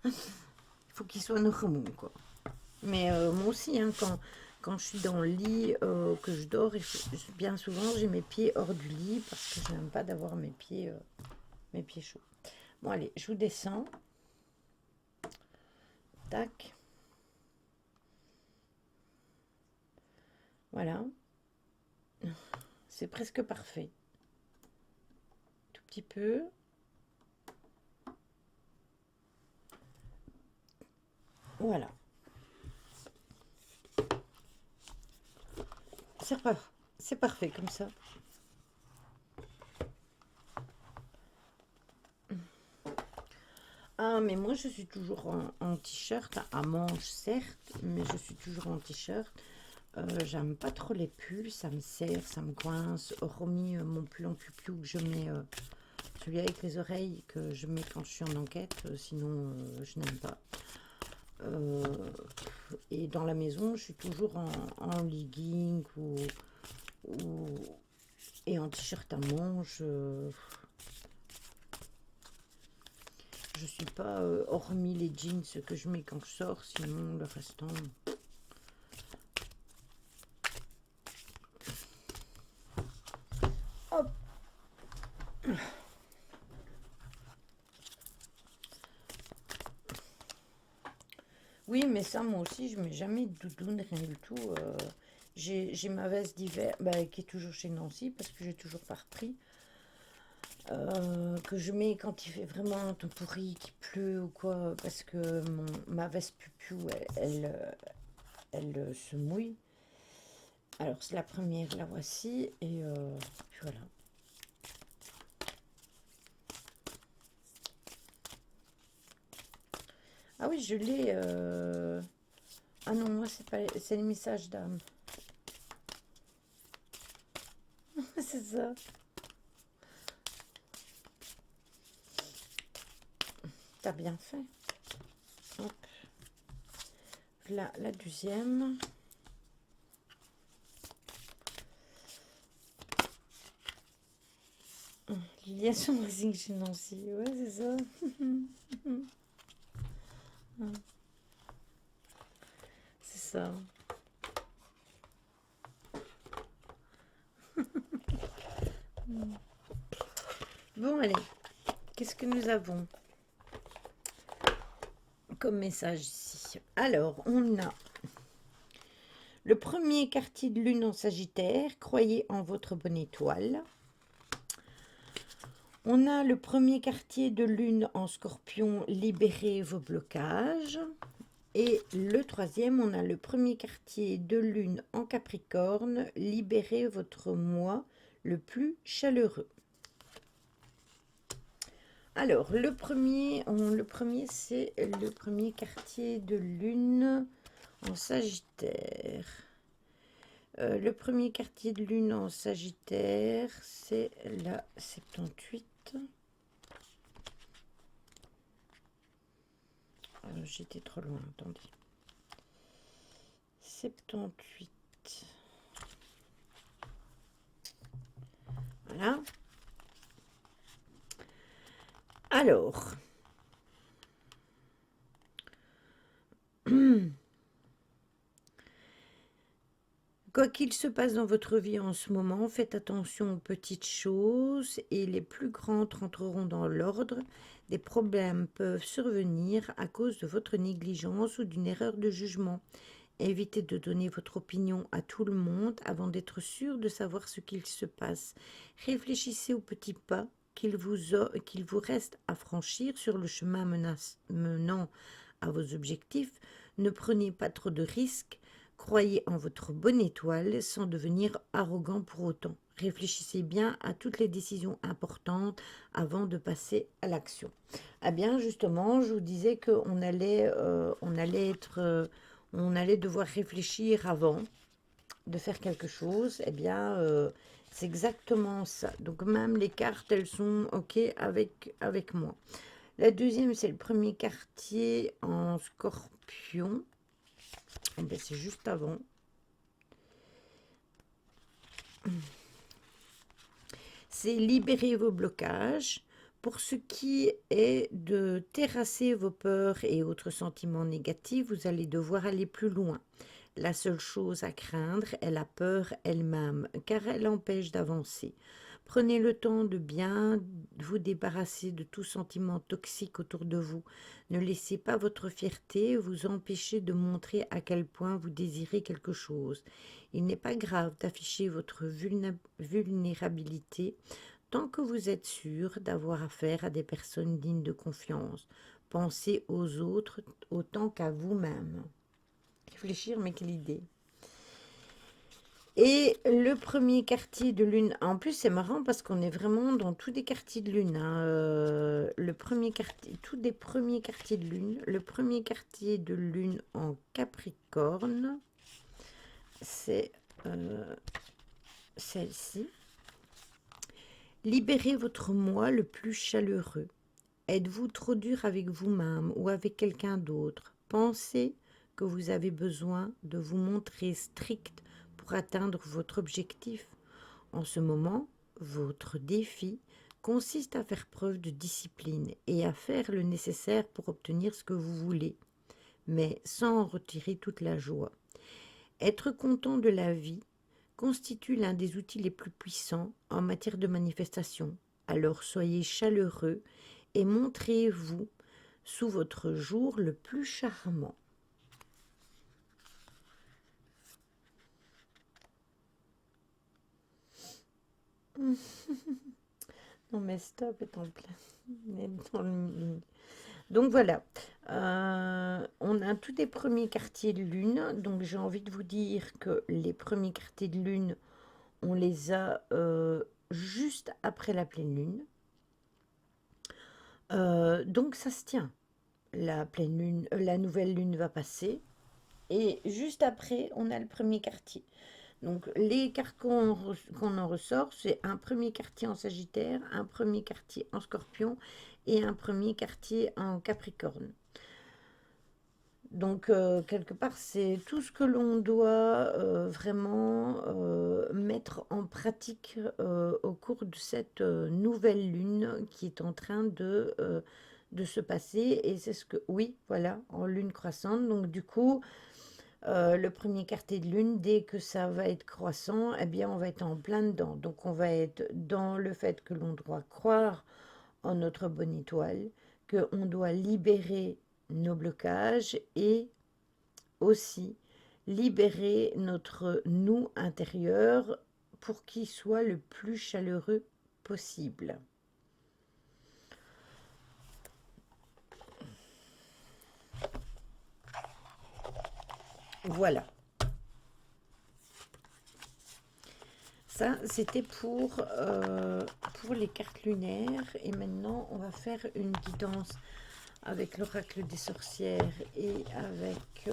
Il faut qu'ils soient normaux, quoi. Mais moi aussi, hein, quand je suis dans le lit, que je dors, bien souvent, j'ai mes pieds hors du lit parce que je n'aime pas d'avoir mes pieds chauds. Bon, allez, je vous descends. Tac. Voilà. C'est presque parfait. Tout petit peu. Voilà. C'est parfait comme ça. Ah, mais moi, je suis toujours en t-shirt, à manches, certes, mais je suis toujours en t-shirt. J'aime pas trop les pulls, ça me serre, ça me coince. Hormis mon pull en pupiou que je mets, celui avec les oreilles que je mets quand je suis en enquête, sinon je n'aime pas. Euh, et dans la maison, je suis toujours en legging ou- et en t-shirt à manches. Je suis pas, hormis les jeans que je mets quand je sors, sinon le restant. Hop. Oui, mais ça, moi aussi, je mets jamais de doudoune, rien du tout. J'ai ma veste d'hiver, qui est toujours chez Nancy, parce que j'ai toujours pas repris. Que je mets quand il fait vraiment un temps pourri, qu'il pleut ou quoi, parce que ma veste pupiou, elle se mouille. Alors, c'est la première, la voici, et puis voilà. Ah oui, je l'ai. Ah non, moi, c'est pas, c'est les messages d'âme. C'est ça. T'as bien fait. Hop. Là, la deuxième. Liaison Racing chez Nancy. Ouais, c'est ça. C'est ça. Bon, allez. Qu'est-ce que nous avons comme message ici? Alors, on a le premier quartier de lune en Sagittaire. Croyez en votre bonne étoile. On a le premier quartier de lune en Scorpion. Libérez vos blocages. Et le troisième, on a le premier quartier de lune en Capricorne. Libérez votre moi le plus chaleureux. Alors, le premier c'est le premier quartier de lune en Sagittaire. Le premier quartier de lune en Sagittaire, c'est la 78. J'étais trop loin, attendez. 78. Voilà. Alors, quoi qu'il se passe dans votre vie en ce moment, faites attention aux petites choses et les plus grandes rentreront dans l'ordre. Des problèmes peuvent survenir à cause de votre négligence ou d'une erreur de jugement. Évitez de donner votre opinion à tout le monde avant d'être sûr de savoir ce qu'il se passe. Réfléchissez aux petits pas qu'il vous reste à franchir sur le chemin menant à vos objectifs. Ne prenez pas trop de risques. Croyez en votre bonne étoile sans devenir arrogant pour autant. Réfléchissez bien à toutes les décisions importantes avant de passer à l'action. Ah bien, justement, je vous disais on allait devoir réfléchir avant de faire quelque chose. Eh bien, c'est exactement ça. Donc, même les cartes, elles sont OK avec moi. La deuxième, c'est le premier quartier en scorpion. Eh bien, c'est juste avant. C'est libérer vos blocages. Pour ce qui est de terrasser vos peurs et autres sentiments négatifs, vous allez devoir aller plus loin. La seule chose à craindre est la peur elle-même, car elle empêche d'avancer. Prenez le temps de bien vous débarrasser de tout sentiment toxique autour de vous. Ne laissez pas votre fierté vous empêcher de montrer à quel point vous désirez quelque chose. Il n'est pas grave d'afficher votre vulnérabilité tant que vous êtes sûr d'avoir affaire à des personnes dignes de confiance. Pensez aux autres autant qu'à vous-même. Réfléchir, mais quelle idée. Et le premier quartier de lune, en plus c'est marrant parce qu'on est vraiment dans tous des quartiers de lune. Le premier quartier, tous des premiers quartiers de lune. Le premier quartier de lune en Capricorne, c'est celle-ci. Libérez votre moi le plus chaleureux. Êtes-vous trop dur avec vous-même ou avec quelqu'un d'autre? Pensez que vous avez besoin de vous montrer strict pour atteindre votre objectif. En ce moment, votre défi consiste à faire preuve de discipline et à faire le nécessaire pour obtenir ce que vous voulez, mais sans en retirer toute la joie. Être content de la vie constitue l'un des outils les plus puissants en matière de manifestation. Alors soyez chaleureux et montrez-vous sous votre jour le plus charmant. Non mais stop, est en plein. Donc voilà, on a tous des premiers quartiers de lune, donc j'ai envie de vous dire que les premiers quartiers de lune, on les a juste après la pleine lune. Donc ça se tient. La pleine lune, la nouvelle lune va passer. Et juste après, on a le premier quartier. Donc les cartes qu'on en ressort, c'est un premier quartier en Sagittaire, un premier quartier en Scorpion et un premier quartier en Capricorne. Donc, quelque part, c'est tout ce que l'on doit vraiment mettre en pratique au cours de cette nouvelle lune qui est en train de se passer. Et c'est ce que, oui, voilà, en lune croissante. Donc, du coup, le premier quartier de lune, dès que ça va être croissant, eh bien, on va être en plein dedans. Donc, on va être dans le fait que l'on doit croire en notre bonne étoile, qu'on doit libérer nos blocages et aussi libérer notre nous intérieur pour qu'il soit le plus chaleureux possible. Voilà. Ça, c'était pour les cartes lunaires. Et maintenant, on va faire une guidance avec l'oracle des sorcières et avec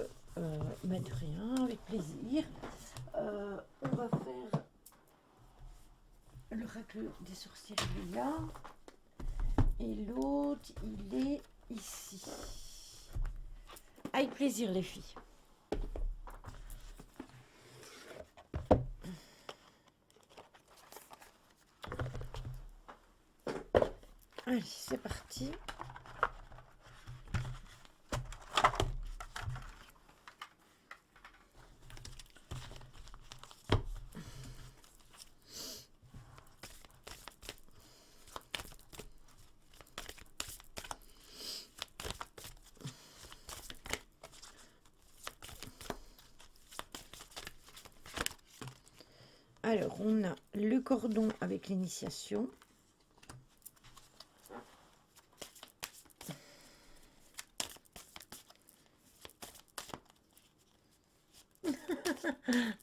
mais de rien, avec plaisir. On va faire l'oracle des sorcières, il est là. Et l'autre, il est ici. Avec plaisir, les filles. Allez, c'est parti. Alors, on a le cordon avec l'initiation.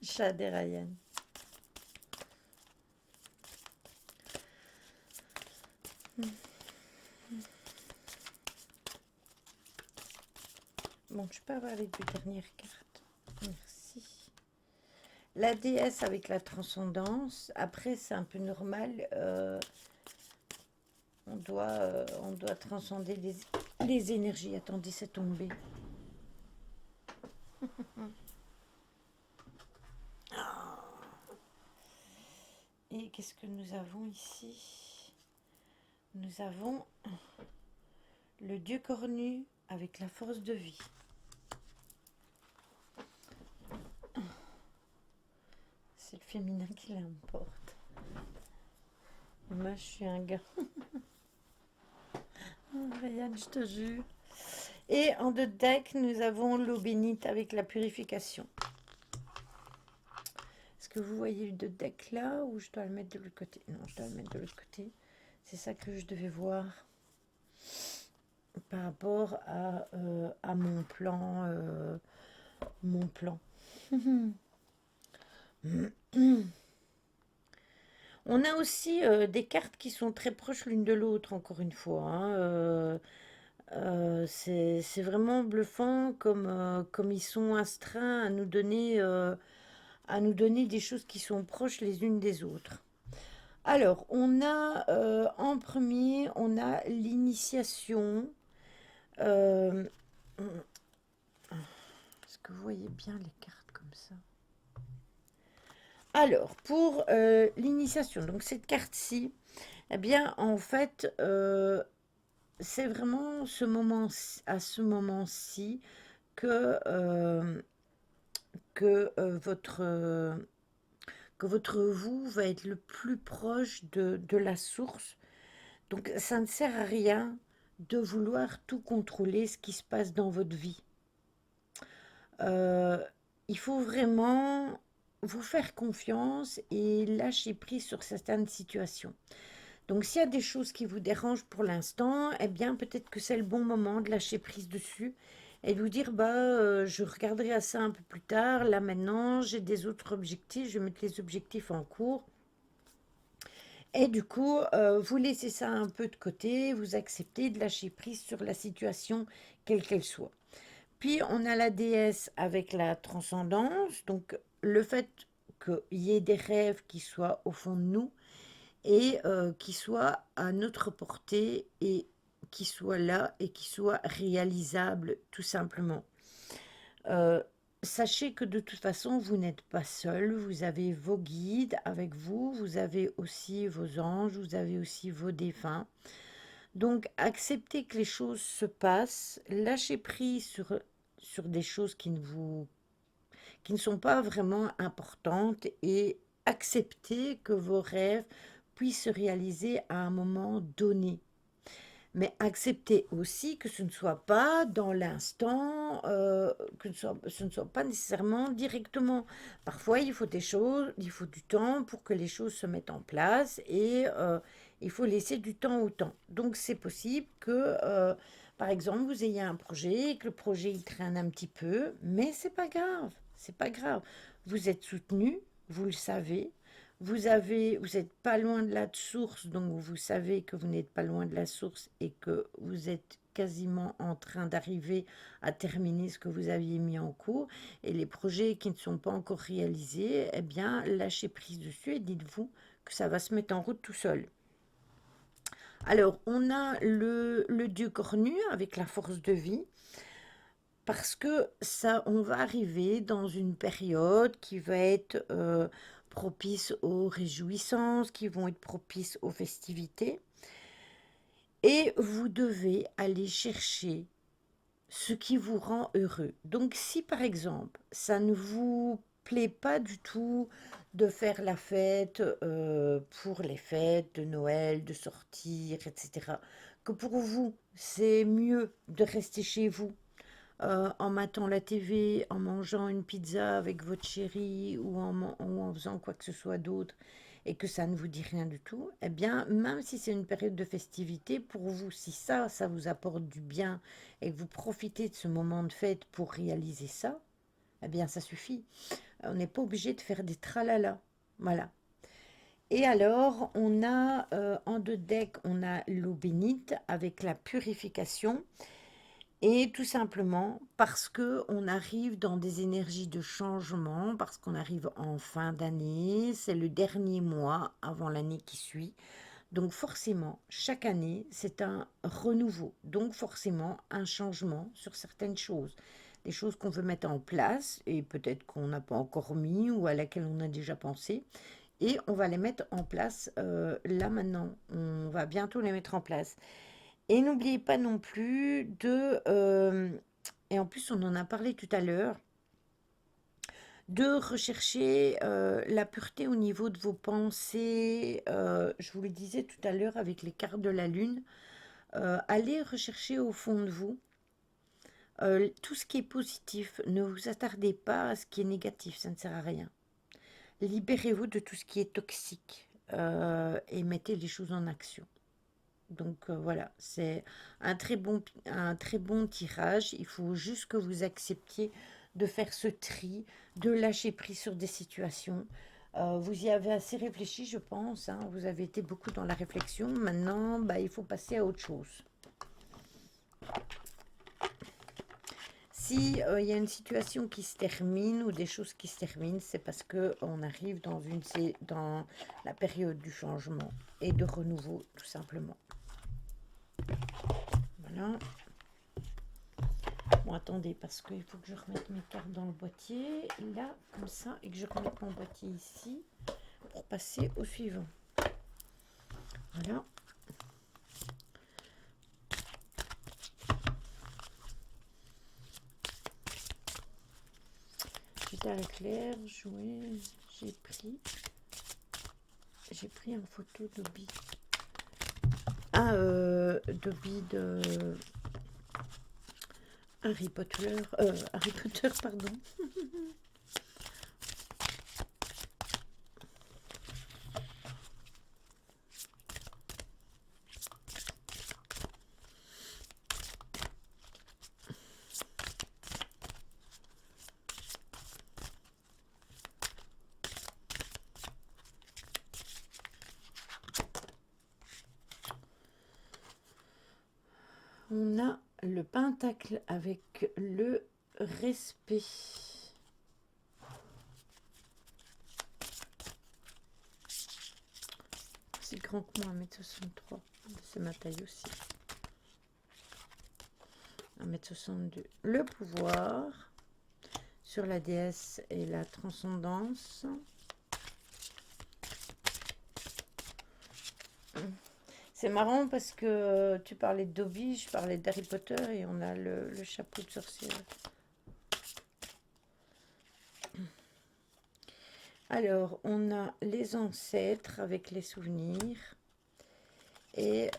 Chad et Ryan. Bon, je peux avoir les deux dernières cartes. Merci. La déesse avec la transcendance. Après, c'est un peu normal. On doit transcender les énergies. Attendez, c'est tombé. Et qu'est-ce que nous avons ici? Nous avons le dieu cornu avec la force de vie. C'est le féminin qui l'importe. Moi, je suis un gars. Ryan, je te jure. Et en deux decks, nous avons l'eau bénite avec la purification. Est-ce que vous voyez le deux deck là ou je dois le mettre de l'autre côté? Non, je dois le mettre de l'autre côté. C'est ça que je devais voir par rapport à mon plan. Mon plan. On a aussi des cartes qui sont très proches l'une de l'autre, encore une fois. Hein. C'est vraiment bluffant comme ils sont astreints à nous donner des choses qui sont proches les unes des autres. Alors, on a en premier, on a l'initiation. Est-ce que vous voyez bien les cartes comme ça? Alors, pour l'initiation, donc cette carte-ci, eh bien, en fait, c'est vraiment à ce moment-ci que, votre vous va être le plus proche de la source. Donc, ça ne sert à rien de vouloir tout contrôler ce qui se passe dans votre vie. Il faut vraiment vous faire confiance et lâcher prise sur certaines situations. Donc, s'il y a des choses qui vous dérangent pour l'instant, eh bien, peut-être que c'est le bon moment de lâcher prise dessus et de vous dire, je regarderai à ça un peu plus tard. Là, maintenant, j'ai des autres objectifs. Je vais mettre les objectifs en cours. Et du coup, vous laissez ça un peu de côté. Vous acceptez de lâcher prise sur la situation, quelle qu'elle soit. Puis, on a la déesse avec la transcendance. Donc, le fait qu'il y ait des rêves qui soient au fond de nous, et qui soit à notre portée et qui soit là et qui soit réalisable tout simplement. Sachez que de toute façon, vous n'êtes pas seul, vous avez vos guides avec vous, vous avez aussi vos anges, vous avez aussi vos défunts. Donc, acceptez que les choses se passent, lâchez prise sur des choses qui ne sont pas vraiment importantes et acceptez que vos rêves puissent se réaliser à un moment donné. Mais acceptez aussi que ce ne soit pas dans l'instant, que ce ne soit pas nécessairement directement. Parfois, il faut des choses, il faut du temps pour que les choses se mettent en place et il faut laisser du temps au temps. Donc, c'est possible que, par exemple, vous ayez un projet, que le projet il traîne un petit peu, mais c'est pas grave, c'est pas grave. Vous êtes soutenu, vous le savez, vous n'êtes pas loin de la source, donc vous savez que vous n'êtes pas loin de la source et que vous êtes quasiment en train d'arriver à terminer ce que vous aviez mis en cours. Et les projets qui ne sont pas encore réalisés, eh bien, lâchez prise dessus et dites-vous que ça va se mettre en route tout seul. Alors, on a le dieu cornu avec la force de vie. Parce que ça, on va arriver dans une période qui va être propice aux réjouissances, qui vont être propices aux festivités. Et vous devez aller chercher ce qui vous rend heureux. Donc si par exemple, ça ne vous plaît pas du tout de faire la fête pour les fêtes de Noël, de sortir, etc., que pour vous, c'est mieux de rester chez vous, en matant la TV, en mangeant une pizza avec votre chéri ou en faisant quoi que ce soit d'autre et que ça ne vous dit rien du tout, eh bien, même si c'est une période de festivité, pour vous, si ça vous apporte du bien et que vous profitez de ce moment de fête pour réaliser ça, eh bien, ça suffit. On n'est pas obligé de faire des tralala. Voilà. Et alors, on a en deux decks, on a l'eau bénite avec la purification. Et tout simplement parce que on arrive dans des énergies de changement, parce qu'on arrive en fin d'année, c'est le dernier mois avant l'année qui suit. Donc forcément, chaque année, c'est un renouveau. Donc forcément, un changement sur certaines choses. Des choses qu'on veut mettre en place et peut-être qu'on n'a pas encore mis ou à laquelle on a déjà pensé. Et on va les mettre en place là maintenant. On va bientôt les mettre en place. Et n'oubliez pas non plus et en plus on en a parlé tout à l'heure, de rechercher la pureté au niveau de vos pensées. Je vous le disais tout à l'heure avec les cartes de la lune, allez rechercher au fond de vous tout ce qui est positif. Ne vous attardez pas à ce qui est négatif, ça ne sert à rien. Libérez-vous de tout ce qui est toxique et mettez les choses en action. Donc voilà, c'est un très bon tirage. Il faut juste que vous acceptiez de faire ce tri, de lâcher prise sur des situations. Vous y avez assez réfléchi, je pense, hein. Vous avez été beaucoup dans la réflexion. Maintenant, bah, il faut passer à autre chose. Si il y a une situation qui se termine ou des choses qui se terminent, c'est parce que on arrive dans la période du changement et de renouveau, tout simplement. Voilà. Bon, attendez, parce qu'il faut que je remette mes cartes dans le boîtier, là, comme ça, et que je remette mon boîtier ici, pour passer au suivant. Voilà. J'étais à l'éclair, joué, j'ai pris en photo Dobby. Ah, Dobby de Harry Potter, pardon. On a le pentacle avec le respect. C'est grand que moi, 1m63. C'est ma taille aussi. 1m62. Le pouvoir sur la déesse et la transcendance. C'est marrant parce que tu parlais de Dobby, je parlais d'Harry Potter et on a le chapeau de sorcière. Alors, on a les ancêtres avec les souvenirs. Et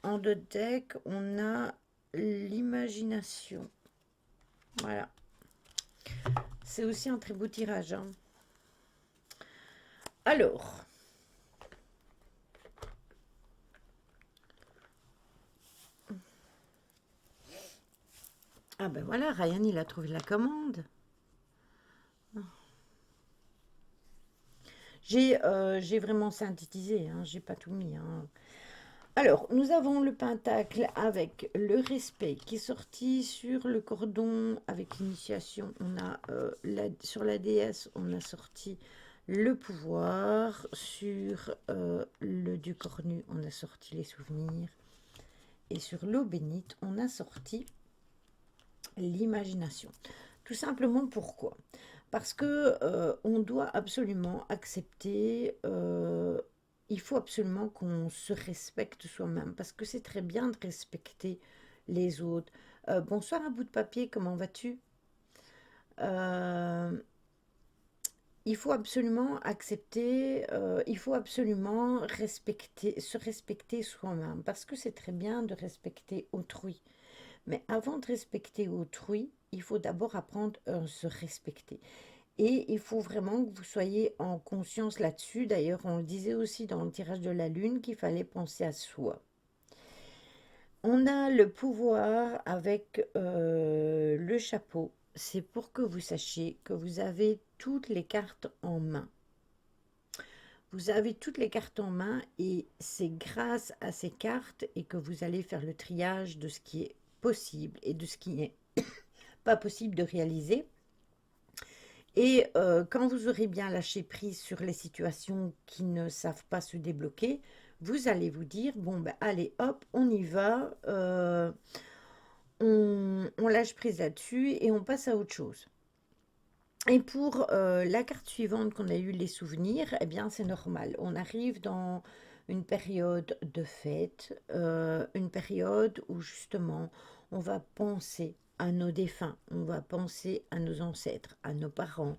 en deux decks, on a l'imagination. Voilà. C'est aussi un très beau tirage, hein. Alors, ah ben voilà, Ryan, il a trouvé la commande. J'ai vraiment synthétisé, hein, j'ai pas tout mis, hein. Alors, nous avons le pentacle avec le respect qui est sorti sur le cordon avec l'initiation. On a sur la déesse, on a sorti le pouvoir. Sur le dieu cornu, on a sorti les souvenirs. Et sur l'eau bénite, on a sorti l'imagination. Tout simplement pourquoi? Parce que on doit absolument accepter, il faut absolument qu'on se respecte soi-même, parce que c'est très bien de respecter les autres. Bonsoir un bout de papier, comment vas-tu? Il faut absolument accepter, il faut absolument se respecter soi-même, parce que c'est très bien de respecter autrui. Mais avant de respecter autrui, il faut d'abord apprendre à se respecter. Et il faut vraiment que vous soyez en conscience là-dessus. D'ailleurs, on le disait aussi dans le tirage de la lune qu'il fallait penser à soi. On a le pouvoir avec le chapeau. C'est pour que vous sachiez que vous avez toutes les cartes en main. Vous avez toutes les cartes en main et c'est grâce à ces cartes et que vous allez faire le triage de ce qui est possible et de ce qui n'est pas possible de réaliser. Et quand vous aurez bien lâché prise sur les situations qui ne savent pas se débloquer, vous allez vous dire, bon, ben, allez, hop, on y va, on lâche prise là-dessus et on passe à autre chose. Et pour la carte suivante qu'on a eu, les souvenirs, eh bien, c'est normal. On arrive dans une période de fête, une période où justement, on va penser à nos défunts, on va penser à nos ancêtres, à nos parents,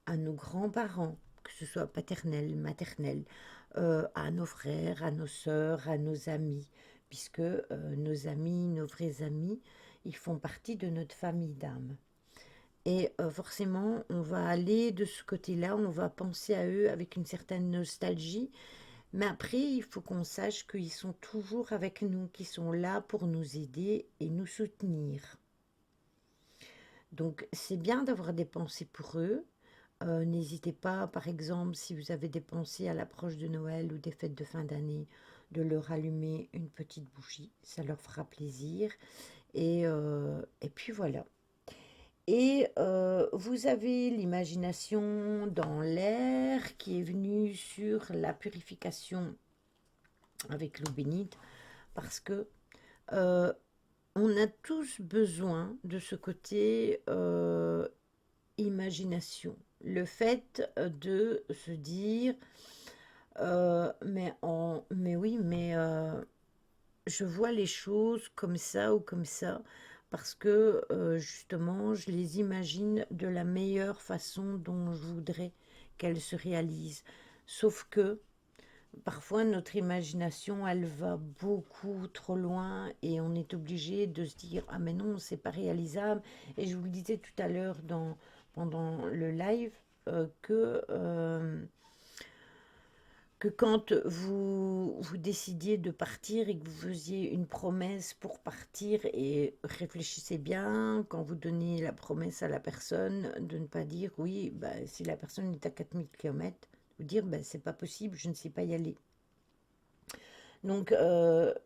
à nos grands-parents, que ce soit paternels, maternels, à nos frères, à nos sœurs, à nos amis, puisque nos amis, nos vrais amis, ils font partie de notre famille d'âme. Et forcément, on va aller de ce côté-là, on va penser à eux avec une certaine nostalgie. Mais après, il faut qu'on sache qu'ils sont toujours avec nous, qu'ils sont là pour nous aider et nous soutenir. Donc, c'est bien d'avoir des pensées pour eux. N'hésitez pas, par exemple, si vous avez des pensées à l'approche de Noël ou des fêtes de fin d'année, de leur allumer une petite bougie. Ça leur fera plaisir. Et puis voilà. Et vous avez l'imagination dans l'air qui est venue sur la purification avec l'eau bénite parce que euh, on a tous besoin de ce côté imagination. Le fait de se dire mais oui, mais je vois les choses comme ça ou comme ça parce que justement, je les imagine de la meilleure façon dont je voudrais qu'elles se réalisent. Sauf que parfois, notre imagination, elle va beaucoup trop loin et on est obligé de se dire, ah mais non, c'est pas réalisable. Et je vous le disais tout à l'heure pendant le live que quand vous décidiez de partir et que vous faisiez une promesse pour partir, et réfléchissez bien, quand vous donnez la promesse à la personne, de ne pas dire oui, bah, si la personne est à 4000 km, vous dire bah, c'est pas possible, je ne sais pas y aller. Donc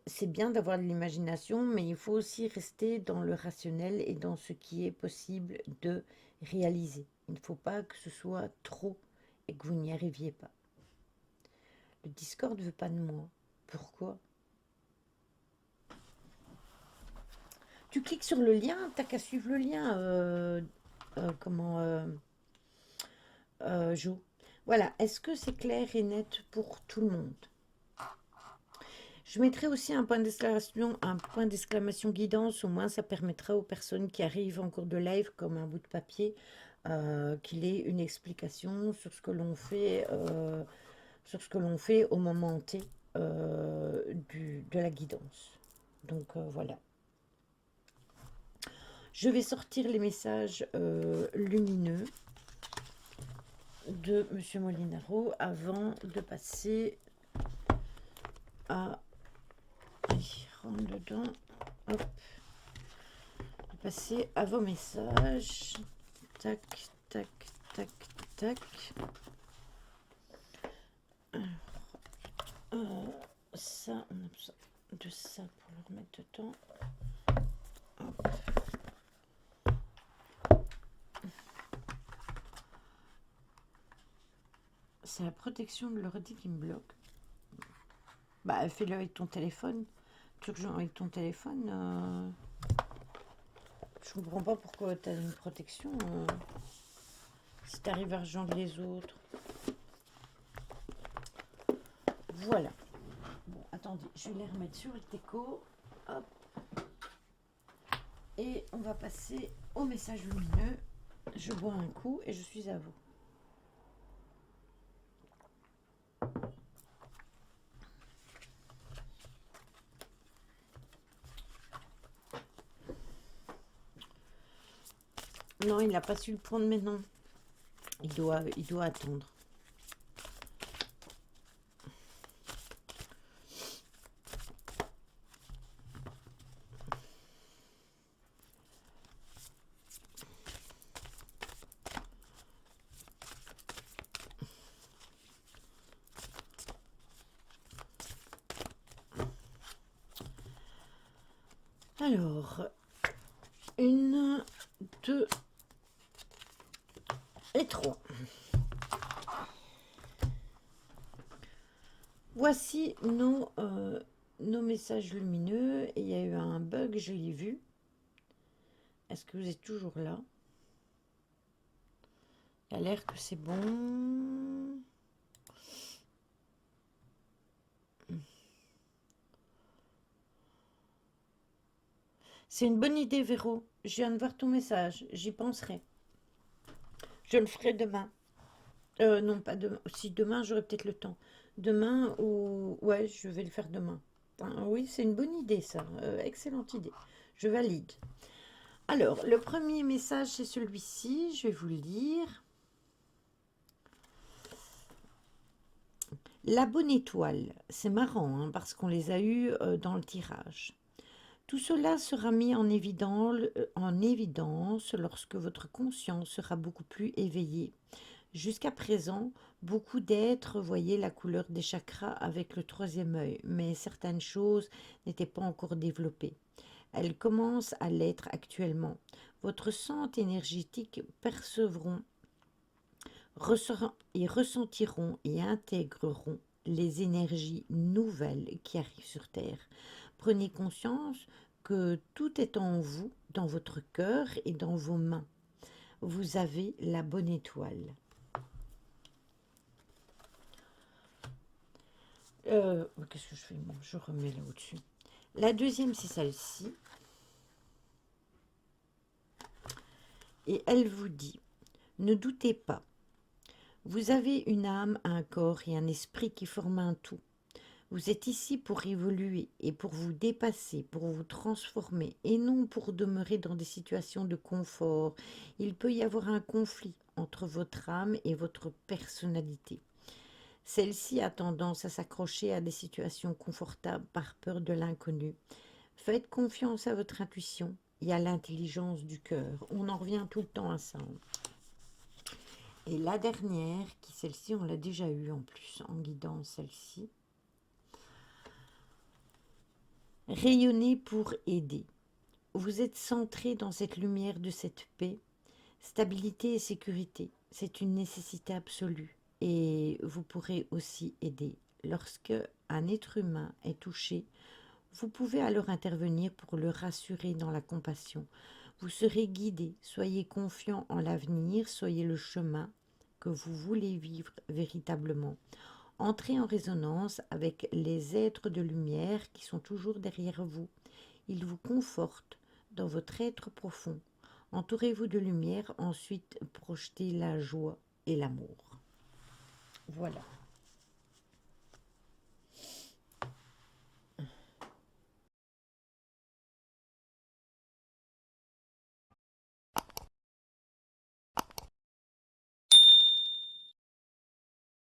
c'est bien d'avoir de l'imagination, mais il faut aussi rester dans le rationnel et dans ce qui est possible de réaliser. Il ne faut pas que ce soit trop et que vous n'y arriviez pas. Le Discord ne veut pas de moi. Pourquoi? Tu cliques sur le lien, t'as qu'à suivre le lien. Comment Jo. Voilà. Est-ce que c'est clair et net pour tout le monde? Je mettrai aussi un point d'exclamation guidance. Au moins, ça permettra aux personnes qui arrivent en cours de live, comme un bout de papier, qu'il ait une explication sur ce que l'on fait au moment T de la guidance. Donc voilà. Je vais sortir les messages lumineux de Monsieur Molinaro avant de passer à... Allez, rentre dedans. Hop. De passer à vos messages. Tac, tac, tac, tac. Alors, ça, on a besoin de ça pour le remettre dedans. Hop. C'est la protection de l'ordi qui me bloque. Bah, fais-le avec ton téléphone. Tu veux que avec ton téléphone je comprends pas pourquoi tu as une protection si tu arrives à rejoindre les autres. Voilà. Bon, attendez, je vais les remettre sur le teco. Hop. Et on va passer au message lumineux. Je bois un coup et je suis à vous. Non, il n'a pas su le prendre maintenant. Il doit attendre. Alors, 1, 2 et 3. Voici nos messages lumineux. Et il y a eu un bug, je l'ai vu. Est-ce que vous êtes toujours là? Il a l'air que c'est bon. C'est une bonne idée, Véro. Je viens de voir ton message. J'y penserai. Je le ferai demain. Non, pas demain. Si demain, j'aurai peut-être le temps. Demain ou... Ouais, je vais le faire demain. Hein, oui, c'est une bonne idée, ça. Excellente idée. Je valide. Alors, le premier message, c'est celui-ci. Je vais vous le lire. La bonne étoile. C'est marrant, hein, parce qu'on les a eus dans le tirage. Tout cela sera mis en évidence lorsque votre conscience sera beaucoup plus éveillée. Jusqu'à présent, beaucoup d'êtres voyaient la couleur des chakras avec le troisième œil, mais certaines choses n'étaient pas encore développées. Elles commencent à l'être actuellement. Votre centre énergétique percevront, ressentiront et intégreront les énergies nouvelles qui arrivent sur Terre. Prenez conscience que tout est en vous, dans votre cœur et dans vos mains. Vous avez la bonne étoile. Qu'est-ce que je fais? Bon, je remets là au-dessus. La deuxième, c'est celle-ci. Et elle vous dit, ne doutez pas. Vous avez une âme, un corps et un esprit qui forment un tout. Vous êtes ici pour évoluer et pour vous dépasser, pour vous transformer et non pour demeurer dans des situations de confort. Il peut y avoir un conflit entre votre âme et votre personnalité. Celle-ci a tendance à s'accrocher à des situations confortables par peur de l'inconnu. Faites confiance à votre intuition et à l'intelligence du cœur. On en revient tout le temps à ça. Et la dernière, qui celle-ci, on l'a déjà eue en plus, en guidant celle-ci. Rayonnez pour aider. Vous êtes centré dans cette lumière de cette paix, stabilité et sécurité. C'est une nécessité absolue. Et vous pourrez aussi aider. Lorsque un être humain est touché, vous pouvez alors intervenir pour le rassurer dans la compassion. Vous serez guidé, soyez confiant en l'avenir, soyez le chemin que vous voulez vivre véritablement. Entrez en résonance avec les êtres de lumière qui sont toujours derrière vous. Ils vous confortent dans votre être profond. Entourez-vous de lumière, ensuite projetez la joie et l'amour. Voilà.